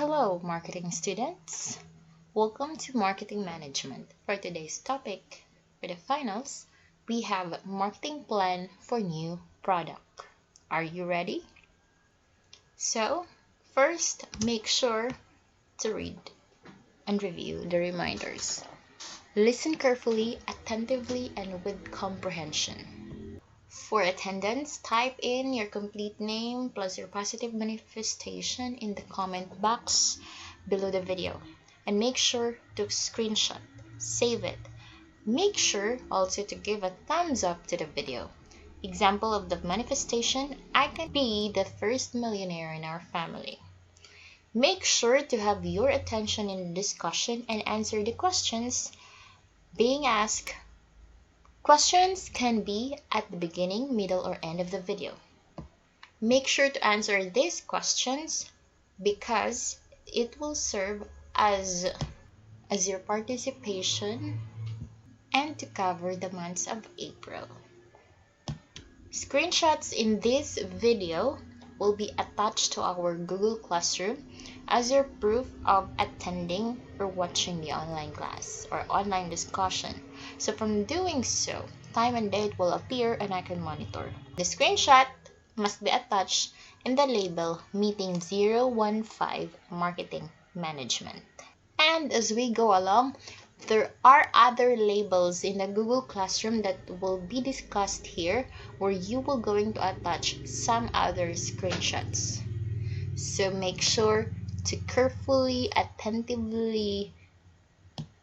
Hello, marketing students. Welcome to Marketing Management. For today's topic, for the finals, we have marketing plan for new product. Are you ready? So, first, make sure to read and review the reminders. Listen carefully, attentively, and with comprehension. For attendance, type in your complete name plus your positive manifestation in the comment box below the video. And make sure to screenshot, save it. Make sure also to give a thumbs up to the video. Example of the manifestation, I can be the first millionaire in our family. Make sure to have your attention in the discussion and answer the questions being asked. Questions can be at the beginning, middle, or end of the video. Make sure to answer these questions because it will serve as your participation and to cover the months of April. Screenshots in this video will be attached to our Google Classroom as your proof of attending or watching the online class or online discussion. So from doing so, time and date will appear and I can monitor. The screenshot must be attached in the label Meeting 015 Marketing Management. And as we go along, there are other labels in the Google Classroom that will be discussed here where you will going to attach some other screenshots. So make sure to carefully, attentively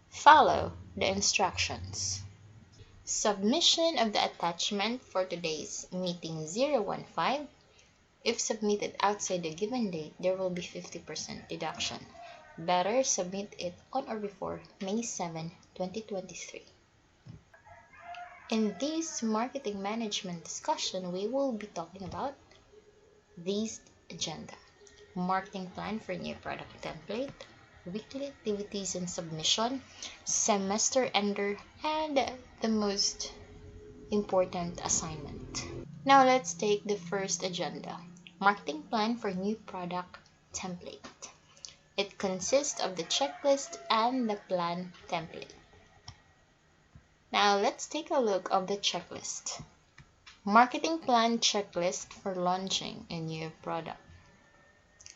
follow the instructions. Submission of the attachment for today's Meeting 015. If submitted outside the given date, there will be 50% deduction. Better submit it on or before May 7, 2023. In this marketing management discussion, we will be talking about this agenda: marketing plan for new product template, weekly activities and submission, semester ender, and the most important assignment. Now let's take the first agenda: marketing plan for new product template. It consists of the checklist and the plan template. Now let's take a look of the checklist. Marketing plan checklist for launching a new product.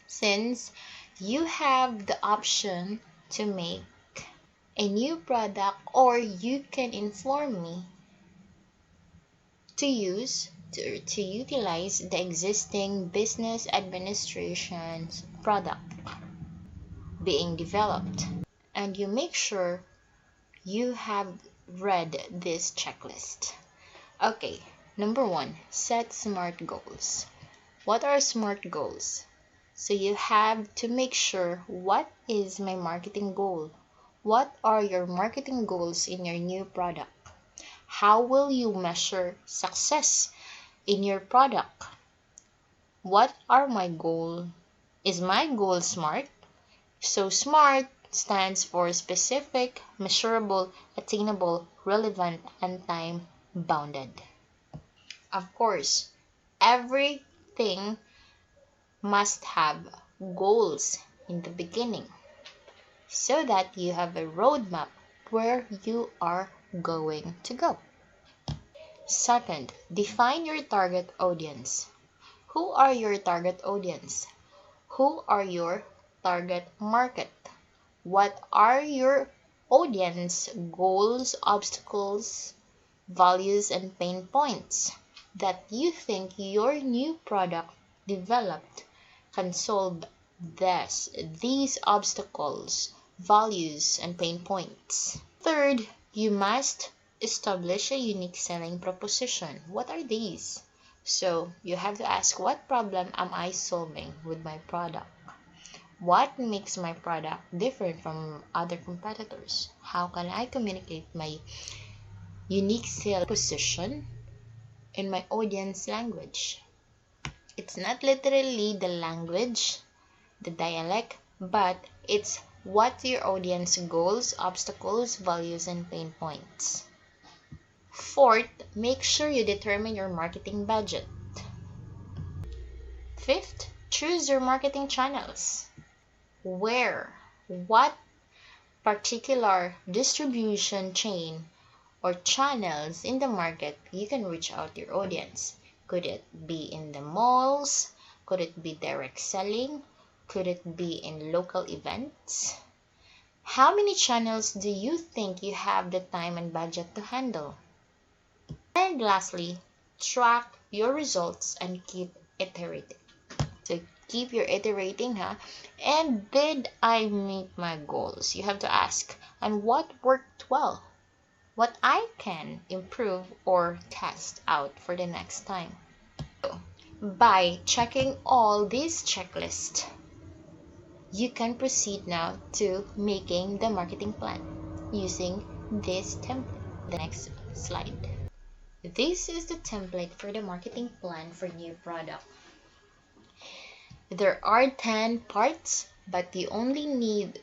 Since you have the option to make a new product, or you can inform me to utilize the existing business administration's product being developed, and you make sure you have read this checklist. Okay, number 1, set SMART goals. What are SMART goals? So you have to make sure, what is my marketing goal? What are your marketing goals in your new product? How will you measure success in your product? What are my goals? Is my goal SMART? So SMART stands for specific, measurable, attainable, relevant, and time-bounded. Of course, everything must have goals in the beginning so that you have a roadmap where you are going to go. Second, define your target audience. Who are your target audience? Who are your target market? What are your audience goals, obstacles, values, and pain points that you think your new product developed can solve these obstacles, values, and pain points? Third, you must establish a unique selling proposition. What are these? So you have to ask, what problem am I solving with my product? What makes my product different from other competitors? How can I communicate my unique sales position in my audience language? It's not literally the language, the dialect, but it's what your audience goals, obstacles, values, and pain points. Fourth, make sure you determine your marketing budget. Fifth, choose your marketing channels. where, what particular distribution chain or channels in the market you can reach out to your audience. Could it be in the malls? Could it be direct selling? Could it be in local events? How many channels do you think you have the time and budget to handle? And lastly, track your results and keep iterating. So keep your iterating, huh? And did I meet my goals? You have to ask, and what worked well? What I can improve or test out for the next time. So, by checking all these checklists, you can proceed now to making the marketing plan using this template. The next slide. This is the template for the marketing plan for new product. There are 10 parts, but you only need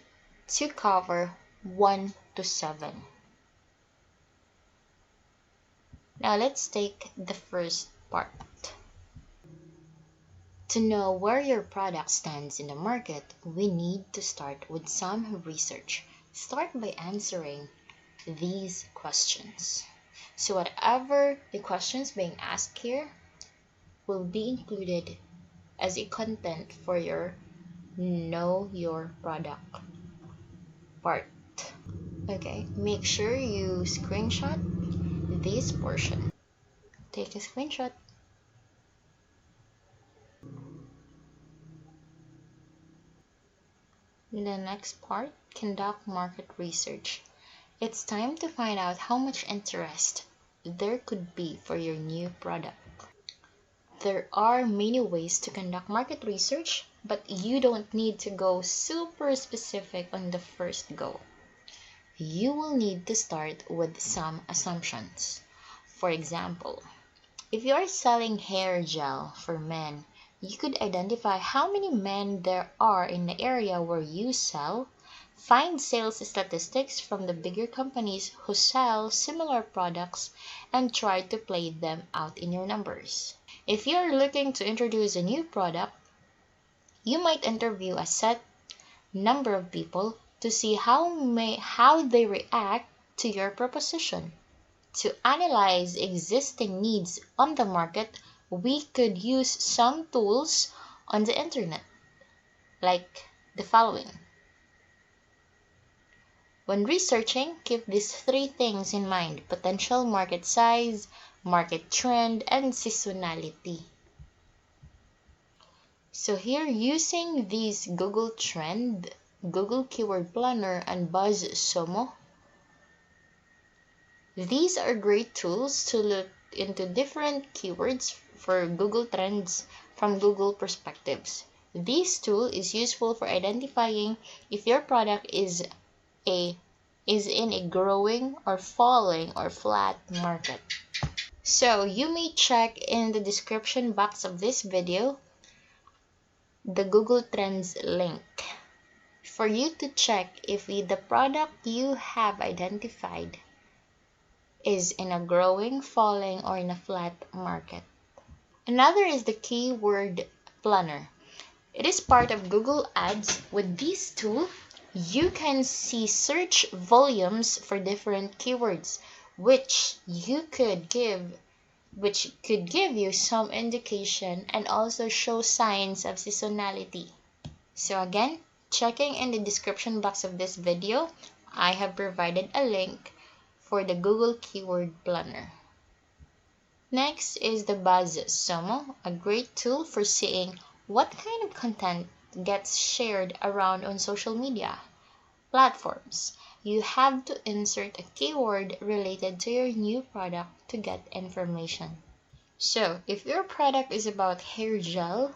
to cover 1 to 7. Now let's take the first part. To know where your product stands in the market, we need to start with some research. Start by answering these questions. So whatever the questions being asked here will be included as a content for your know your product part. Okay, make sure you screenshot this portion. Take a screenshot. In the next part, conduct market research. It's time to find out how much interest there could be for your new product. There are many ways to conduct market research, but you don't need to go super specific on the first go. You will need to start with some assumptions. For example, if you are selling hair gel for men, you could identify how many men there are in the area where you sell. Find sales statistics from the bigger companies who sell similar products and try to play them out in your numbers. If you're looking to introduce a new product, you might interview a set number of people to see how they react to your proposition. To analyze existing needs on the market, we could use some tools on the internet, like the following. When researching, keep these 3 things in mind: potential market size, market trend, and seasonality. So here, using these Google Trend, Google Keyword Planner, and BuzzSumo, these are great tools to look into different keywords for Google Trends from Google perspectives. This tool is useful for identifying if your product is in a growing or falling or flat market. So you may check in the description box of this video the Google Trends link for you to check if the product you have identified is in a growing, falling, or in a flat market. Another is the Keyword Planner. It is part of Google Ads. With this tool, you can see search volumes for different keywords, which could give you some indication and also show signs of seasonality. So again, checking in the description box of this video, I have provided a link for the Google Keyword Planner. Next is the BuzzSumo, a great tool for seeing what kind of content gets shared around on social media platforms. You have to insert a keyword related to your new product to get information. So, if your product is about hair gel,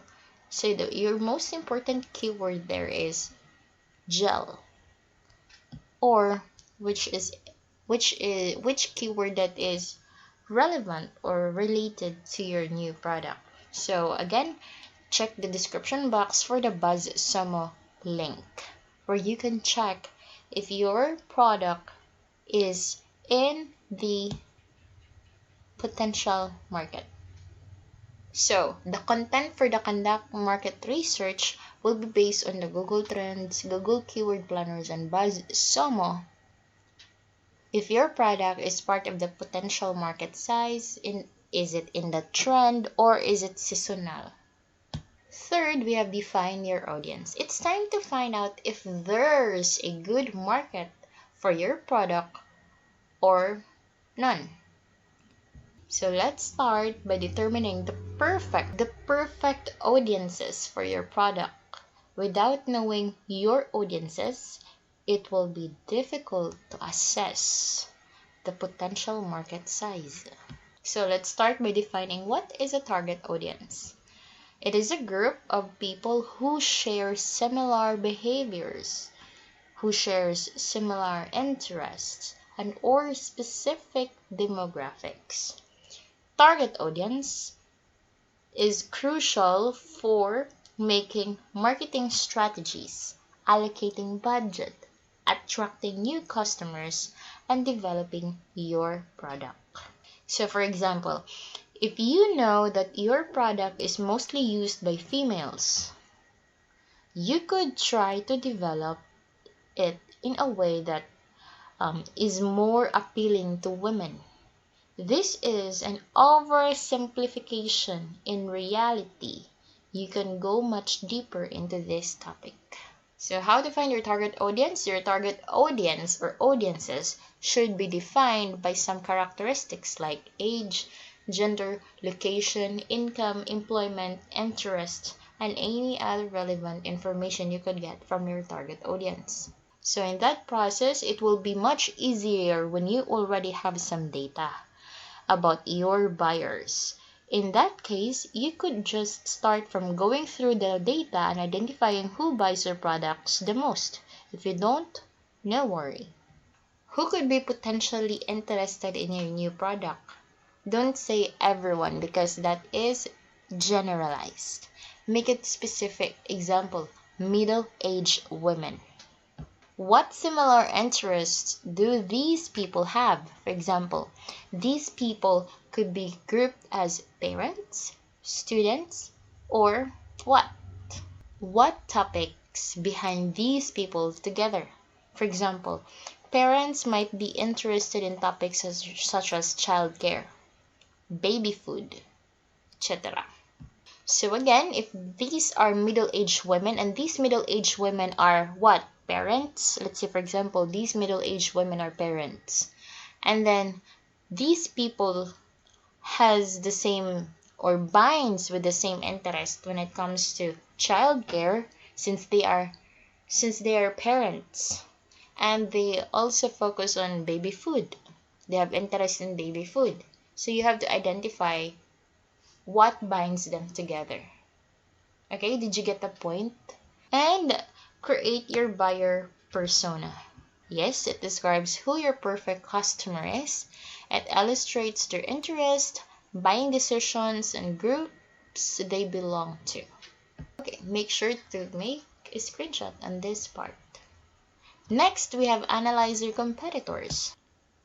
say that your most important keyword there is gel, or which keyword that is relevant or related to your new product. So again, check the description box for the BuzzSumo link, where you can check if your product is in the potential market. So the content for the conduct market research will be based on the Google Trends, Google Keyword Planners, and BuzzSumo. If your product is part of the potential market size, is it in the trend or is it seasonal? Third, we have define your audience. It's time to find out if there's a good market for your product or none. So let's start by determining the perfect audiences for your product. Without knowing your audiences, it will be difficult to assess the potential market size. So let's start by defining what is a target audience. It is a group of people who share similar behaviors, who shares similar interests, and or specific demographics. Target audience is crucial for making marketing strategies, allocating budget, attracting new customers, and developing your product. So for example, if you know that your product is mostly used by females, you could try to develop it in a way that is more appealing to women. This is an oversimplification. In reality, you can go much deeper into this topic. So how to find your target audience? Your target audience or audiences should be defined by some characteristics like age, gender, location, income, employment, interest, and any other relevant information you could get from your target audience. So in that process, it will be much easier when you already have some data about your buyers. In that case, you could just start from going through the data and identifying who buys your products the most. If you don't, no worry. Who could be potentially interested in your new product? Don't say everyone because that is generalized. Make it specific. Example, middle-aged women. What similar interests do these people have? For example, these people could be grouped as parents, students, or what? What topics behind these people together? For example, parents might be interested in topics such as childcare, baby food, etc. So again, if these are middle-aged women and these middle-aged women are what? Parents. Let's say for example, these middle-aged women are parents. And then these people has the same or binds with the same interest when it comes to childcare since they are parents. And they also focus on baby food. They have interest in baby food. So you have to identify what binds them together. Okay, did you get the point? And create your buyer persona. Yes, it describes who your perfect customer is. It illustrates their interest, buying decisions, and groups they belong to. Okay, make sure to make a screenshot on this part. Next, we have analyze your competitors.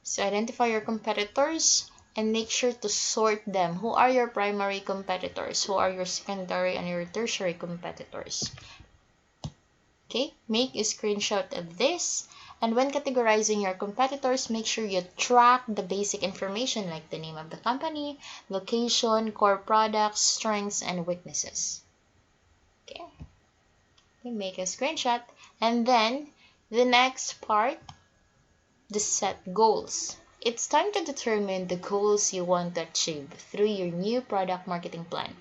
So identify your competitors and make sure to sort them. Who are your primary competitors? Who are your secondary and your tertiary competitors? Okay, make a screenshot of this. And when categorizing your competitors, make sure you track the basic information like the name of the company, location, core products, strengths, and weaknesses. Okay, make a screenshot. And then the next part, the set goals. It's time to determine the goals you want to achieve through your new product marketing plan.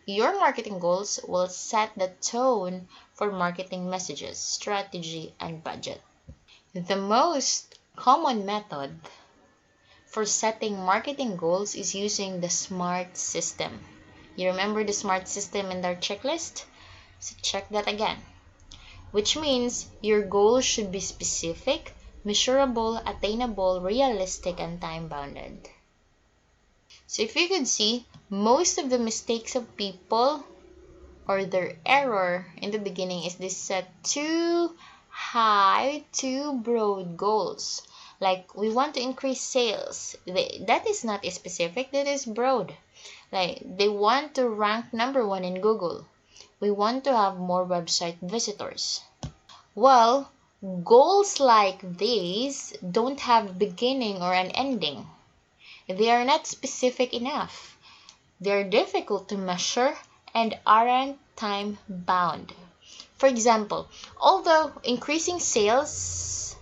Your marketing goals will set the tone for marketing messages, strategy, and budget. The most common method for setting marketing goals is using the SMART system. You remember the SMART system in our checklist? So check that again. Which means your goals should be specific, measurable, attainable, realistic, and time-bounded. So if you could see, most of the mistakes of people or their error in the beginning is they set too high, too broad goals. Like we want to increase sales. That is not specific, that is broad. Like they want to rank #1 in Google. We want to have more website visitors. Well, goals like these don't have beginning or an ending. They are not specific enough. They're difficult to measure and aren't time bound. For example, although increasing sales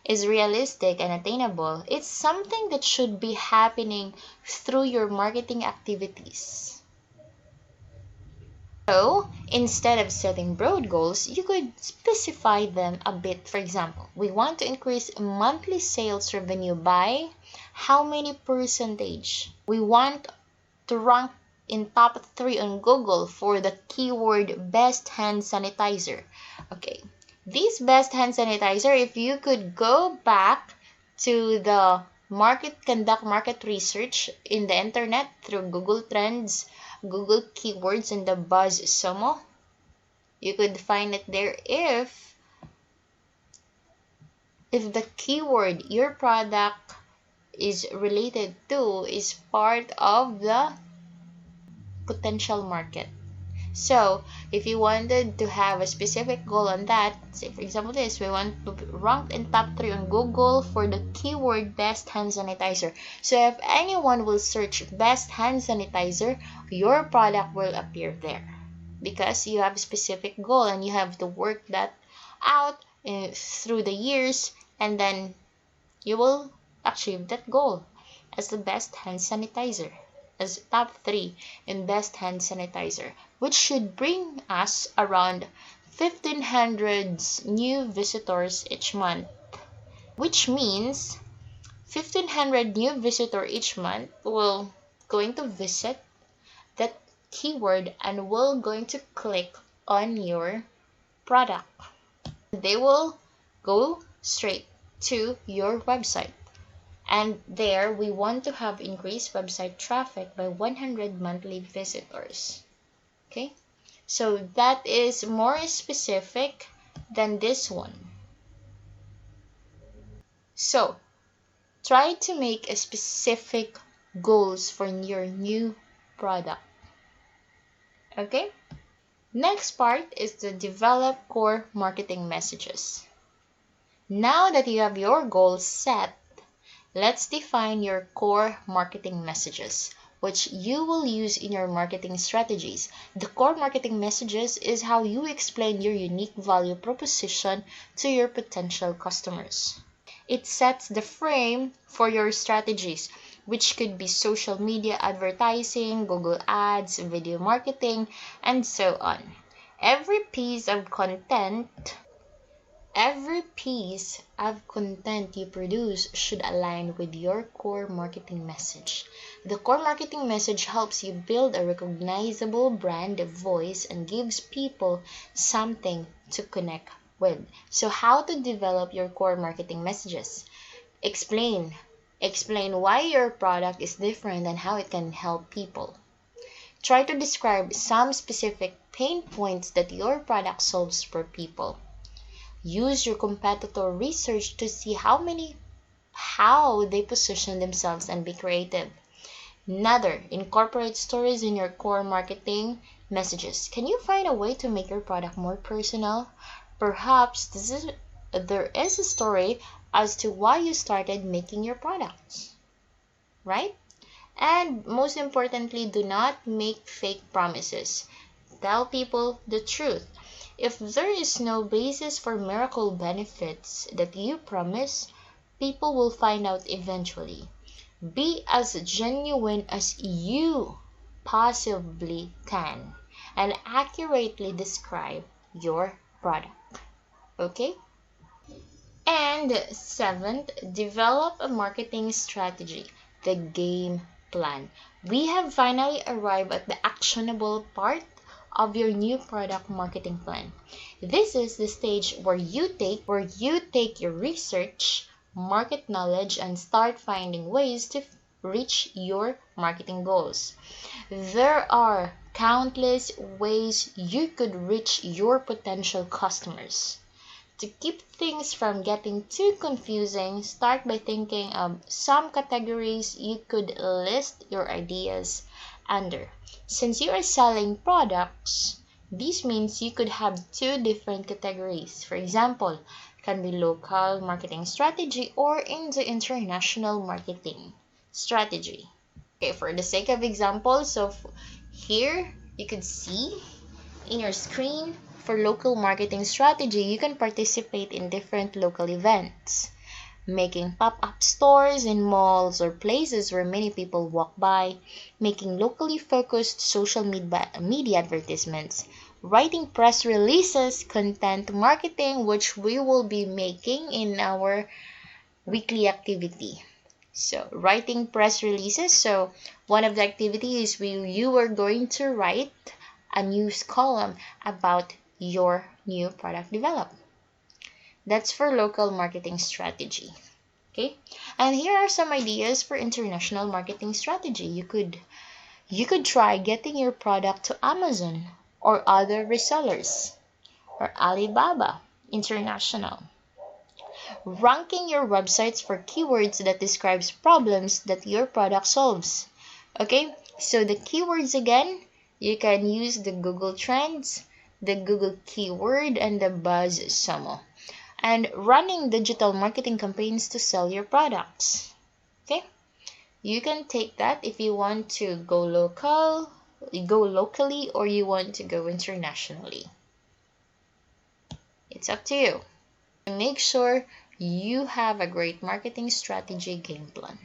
is realistic and attainable, it's something that should be happening through your marketing activities. So, instead of setting broad goals, you could specify them a bit. For example, we want to increase monthly sales revenue by how many percentage? We want to rank in top 3 on Google for the keyword best hand sanitizer. Okay, this best hand sanitizer, if you could go back to the conduct market research in the internet through Google Trends, Google Keywords, and the BuzzSumo, you could find it there. If the keyword your product is related to is part of the potential market. So if you wanted to have a specific goal on that, say for example this, we want to rank in top 3 on Google for the keyword best hand sanitizer. So if anyone will search best hand sanitizer, your product will appear there because you have a specific goal and you have to work that out through the years, and then you will achieve that goal as the best hand sanitizer, as top 3 in best hand sanitizer, which should bring us around 1,500 new visitors each month, which means 1,500 new visitors each month will going to visit that keyword and will going to click on your product. They will go straight to your website. And there, we want to have increased website traffic by 100 monthly visitors. Okay, so that is more specific than this one. So, try to make a specific goals for your new product. Okay, next part is to develop core marketing messages. Now that you have your goals set, let's define your core marketing messages, which you will use in your marketing strategies. The core marketing messages is how you explain your unique value proposition to your potential customers. It sets the frame for your strategies, which could be social media advertising, Google Ads, video marketing, and so on. Every piece of content you produce should align with your core marketing message. The core marketing message helps you build a recognizable brand voice and gives people something to connect with. So how to develop your core marketing messages? Explain why your product is different and how it can help people. Try to describe some specific pain points that your product solves for people. Use your competitor research to see how they position themselves and be creative. Another, incorporate stories in your core marketing messages. Can you find a way to make your product more personal? Perhaps there is a story as to why you started making your products, right? And most importantly, do not make fake promises. Tell people the truth. If there is no basis for miracle benefits that you promise, people will find out eventually. Be as genuine as you possibly can and accurately describe your product. Okay? And 7th, develop a marketing strategy, the game plan. We have finally arrived at the actionable part of your new product marketing plan. This is the stage where you take your research, market knowledge, and start finding ways to reach your marketing goals. There are countless ways you could reach your potential customers. To keep things from getting too confusing, start by thinking of some categories you could list your ideas under. Since you are selling products, this means you could have two different categories. For example, it can be local marketing strategy or in the international marketing strategy. Okay, for the sake of example, so here you could see in your screen for local marketing strategy, you can participate in different local events, making pop-up stores in malls or places where many people walk by, making locally focused social media advertisements, writing press releases, content marketing, which we will be making in our weekly activity. So writing press releases, so one of the activities you are going to write a news column about your new product development. That's for local marketing strategy. Okay, and here are some ideas for international marketing strategy. You could try getting your product to Amazon or other resellers or Alibaba International. Ranking your websites for keywords that describes problems that your product solves. Okay, so the keywords again, you can use the Google Trends, the Google Keyword, and the BuzzSumo. And running digital marketing campaigns to sell your products. Okay, you can take that if you want to go locally, or you want to go internationally. It's up to you. Make sure you have a great marketing strategy game plan.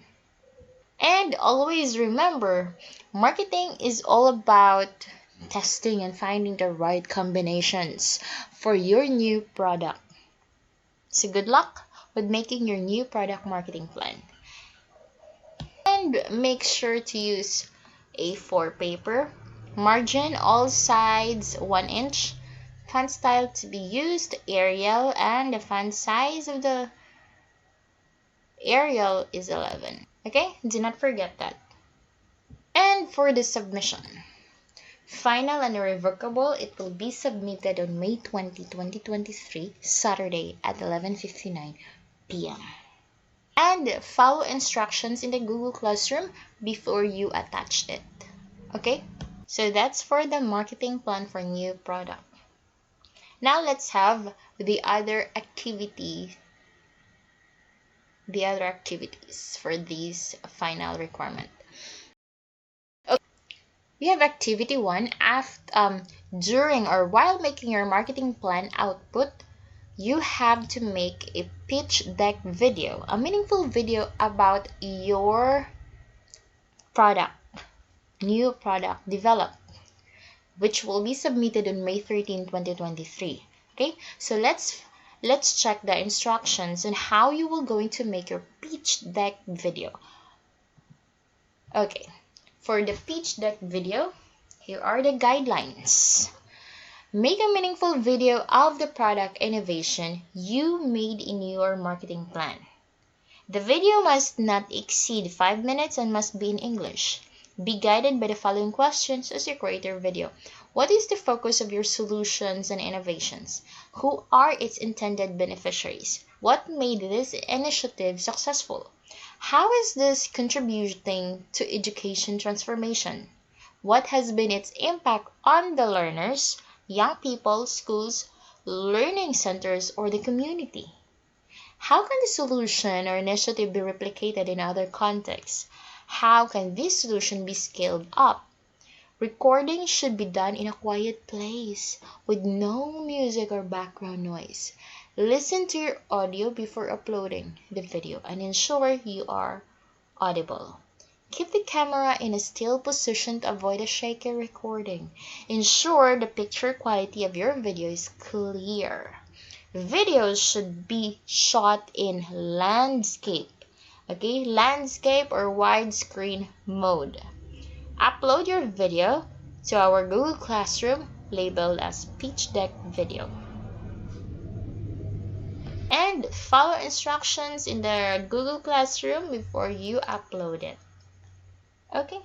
And always remember, marketing is all about testing and finding the right combinations for your new product. So good luck with making your new product marketing plan. And make sure to use A4 paper, margin all sides 1 inch, font style to be used Arial, and the font size of the Arial is 11. Okay, do not forget that. And for the submission, final and irrevocable, it will be submitted on May 20, 2023, Saturday at 11:59 p.m. And follow instructions in the Google Classroom before you attach it. Okay, so that's for the marketing plan for new product. Now let's have the other activities for this final requirement. Okay. We have activity 1. During or while making your marketing plan output, you have to make a pitch deck video, a meaningful video about your product, new product developed, which will be submitted on May 13, 2023. Okay, so let's check the instructions on how you will going to make your pitch deck video. Okay, for the pitch deck video, here are the guidelines. Make a meaningful video of the product innovation you made in your marketing plan. The video must not exceed 5 minutes and must be in English. Be guided by the following questions as you create your video. What is the focus of your solutions and innovations? Who are its intended beneficiaries? What made this initiative successful? How is this contributing to education transformation? What has been its impact on the learners, young people, schools, learning centers, or the community? How can the solution or initiative be replicated in other contexts? How can this solution be scaled up? Recording should be done in a quiet place with no music or background noise. Listen to your audio before uploading the video and ensure you are audible. Keep the camera in a still position to avoid a shaky recording. Ensure the picture quality of your video is clear. Videos should be shot in landscape, okay, landscape or widescreen mode. Upload your video to our Google Classroom labeled as pitch deck video. And follow instructions in the Google Classroom before you upload it. Okay,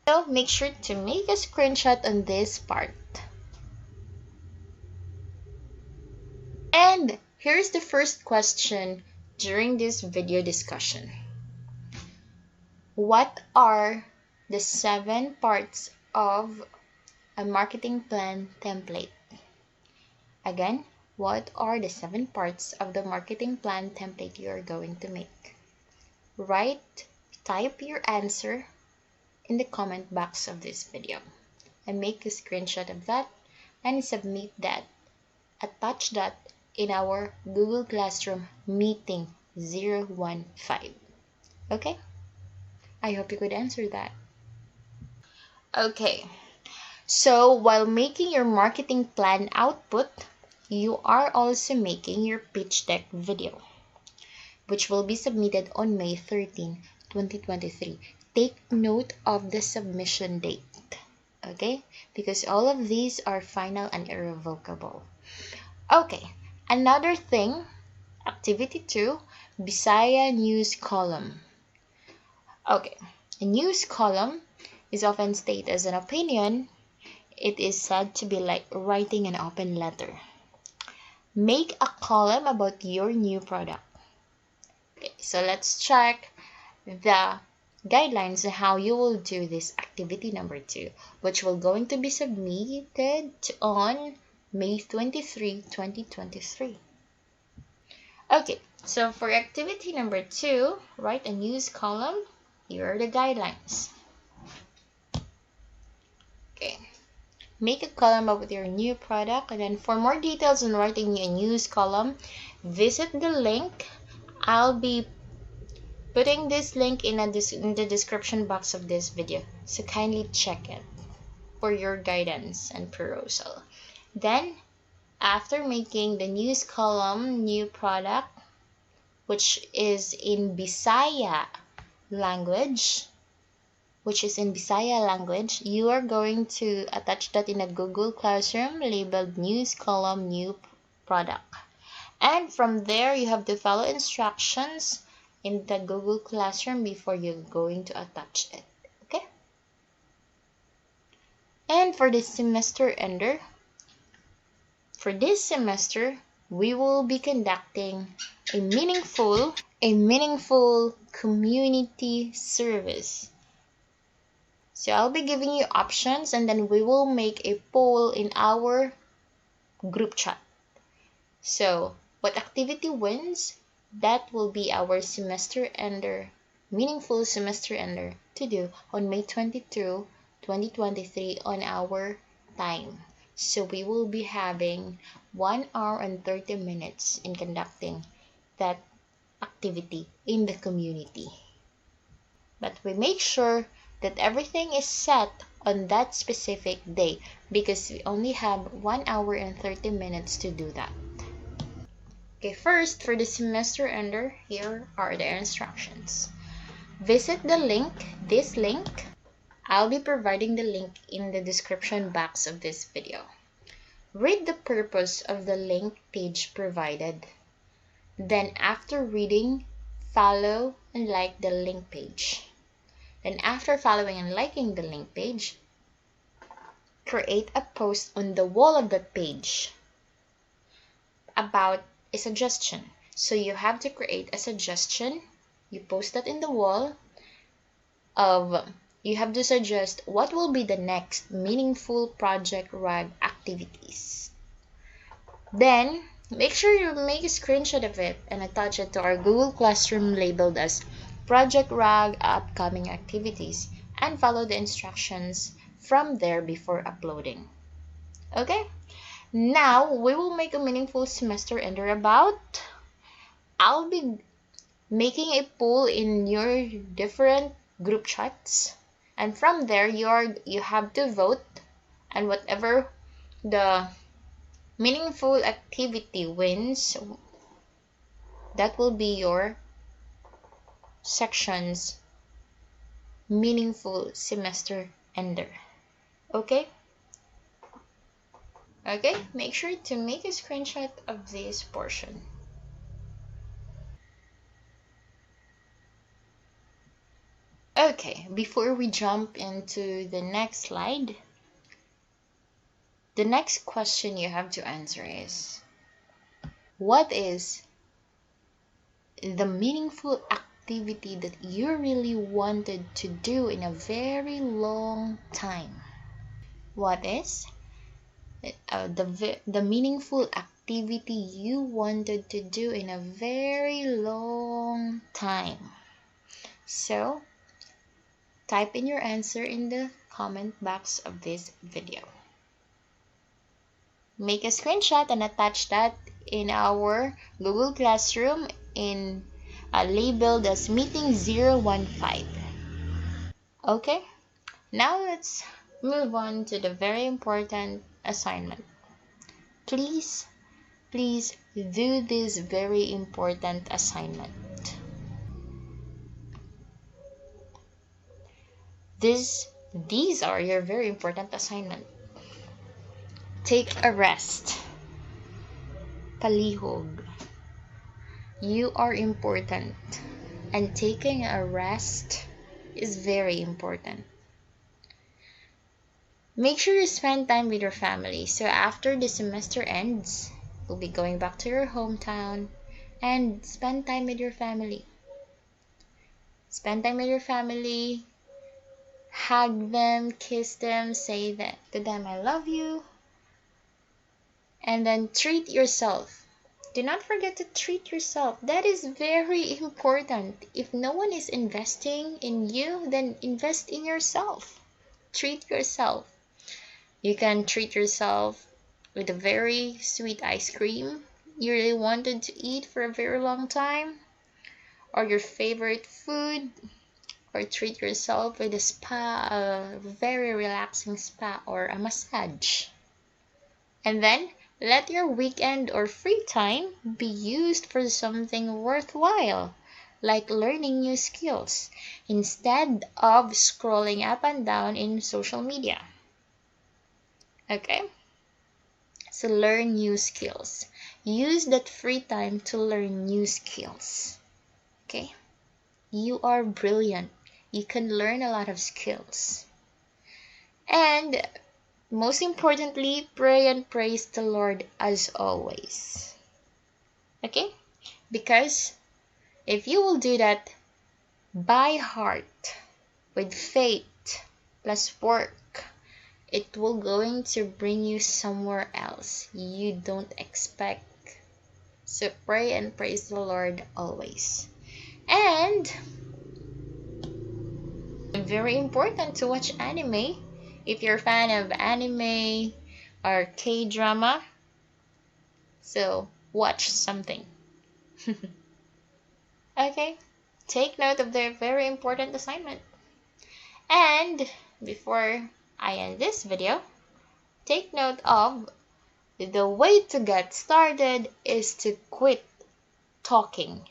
so make sure to make a screenshot on this part. And here's the first question during this video discussion. What are the 7 parts of a marketing plan template. Again, what are the 7 parts of the marketing plan template you are going to make? Type your answer in the comment box of this video and make a screenshot of that and submit that. Attach that in our Google Classroom meeting 015. Okay? I hope you could answer that. Okay. So while making your marketing plan output, you are also making your pitch deck video, which will be submitted on May 13, 2023. Take note of the submission date, okay? Because all of these are final and irrevocable. Okay, another thing, activity 2, Bisaya news column. Okay, a news column is often stated as an opinion. It is said to be like writing an open letter. Make a column about your new product. Okay, so let's check the guidelines on how you will do this activity number 2, which will going to be submitted on May 23, 2023. Okay, so for activity number 2, write a news column. Here are the guidelines. Okay, make a column about your new product, and then for more details on writing a news column, visit the link. I'll be putting this link in the description box of this video, so kindly check it for your guidance and perusal. Then, after making the news column new product, which is in Bisaya language, you are going to attach that in a Google Classroom labeled news column new product. And from there, you have to follow instructions in the Google Classroom before you're going to attach it. Okay? And for the semester ender, for this semester, we will be conducting a meaningful community service. So I'll be giving you options, and then we will make a poll in our group chat. So what activity wins, that will be our semester ender, meaningful semester ender to do on May 22, 2023 on our time. So we will be having 1 hour and 30 minutes in conducting that activity in the community. But we make sure that everything is set on that specific day, because we only have 1 hour and 30 minutes to do that. Okay, first, for the semester ender, here are the instructions. Visit the link, this link. I'll be providing the link in the description box of this video. Read the purpose of the link page provided. Then after reading, follow and like the link page. Then after following and liking the link page, create a post on the wall of the page about a suggestion. So you have to create a suggestion. You post that in the wall of, you have to suggest what will be the next meaningful Project RAG activities. Then make sure you make a screenshot of it and attach it to our Google Classroom labeled as Project RAG upcoming activities, and follow the instructions from there before uploading. Okay? Now we will make a meaningful semester ender about. I'll be making a poll in your different group chats, and from there you have to vote, and whatever the meaningful activity wins, that will be your section's meaningful semester ender. Okay? Okay, make sure to make a screenshot of this portion. Okay, before we jump into the next slide, the next question you have to answer is, what is the meaningful activity that you really wanted to do in a very long time? What is the meaningful activity you wanted to do in a very long time? So, type in your answer in the comment box of this video. Make a screenshot and attach that in our Google Classroom in labeled as Meeting 015. Okay, now let's move on to the very important assignment. Please do this very important assignment. These are your very important assignment. Take a rest. Palihog. You are important, and taking a rest is very important. Make sure you spend time with your family. So after the semester ends, you'll be going back to your hometown and spend time with your family. Spend time with your family, hug them, kiss them, say that to them, I love you. And then treat yourself. Do not forget to treat yourself. That is very important. If no one is investing in you, then invest in yourself. Treat yourself. You can treat yourself with a very sweet ice cream you really wanted to eat for a very long time, or your favorite food, or treat yourself with a spa, a very relaxing spa or a massage. And then let your weekend or free time be used for something worthwhile, like learning new skills, instead of scrolling up and down in social media. Okay? So learn new skills. Use that free time to learn new skills. Okay? You are brilliant. You can learn a lot of skills. And most importantly, pray and praise the Lord as always. Okay? Because if you will do that by heart, with faith, plus work, it will going to bring you somewhere else you don't expect. So pray and praise the Lord always. And very important to watch anime. If you're a fan of anime or K-drama, so watch something. Okay, take note of their very important assignment. And before I end this video, take note of the way to get started is to quit talking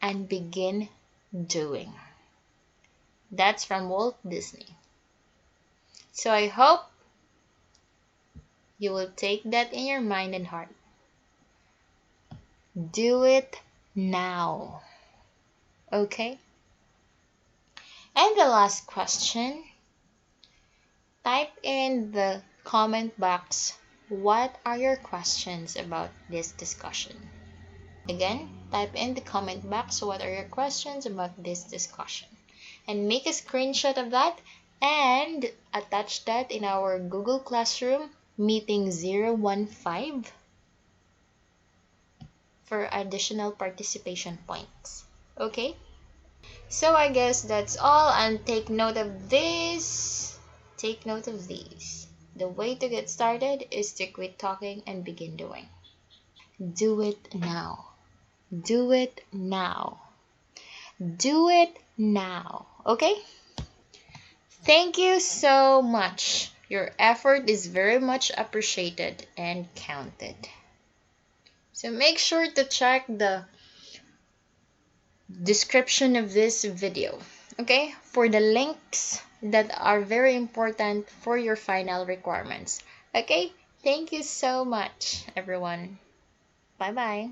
and begin doing. That's from Walt Disney. So I hope you will take that in your mind and heart. Do it now. Okay? And the last question, type in the comment box, what are your questions about this discussion? Again, type in the comment box, what are your questions about this discussion? And make a screenshot of that and attach that in our Google Classroom Meeting 015 for additional participation points. Okay? So I guess that's all, and take note of this. Take note of these. The way to get started is to quit talking and begin doing. Do it now. Do it now. Do it now. Okay? Thank you so much. Your effort is very much appreciated and counted. So make sure to check the description of this video, okay, for the links that are very important for your final requirements. Okay, thank you so much, everyone. Bye bye.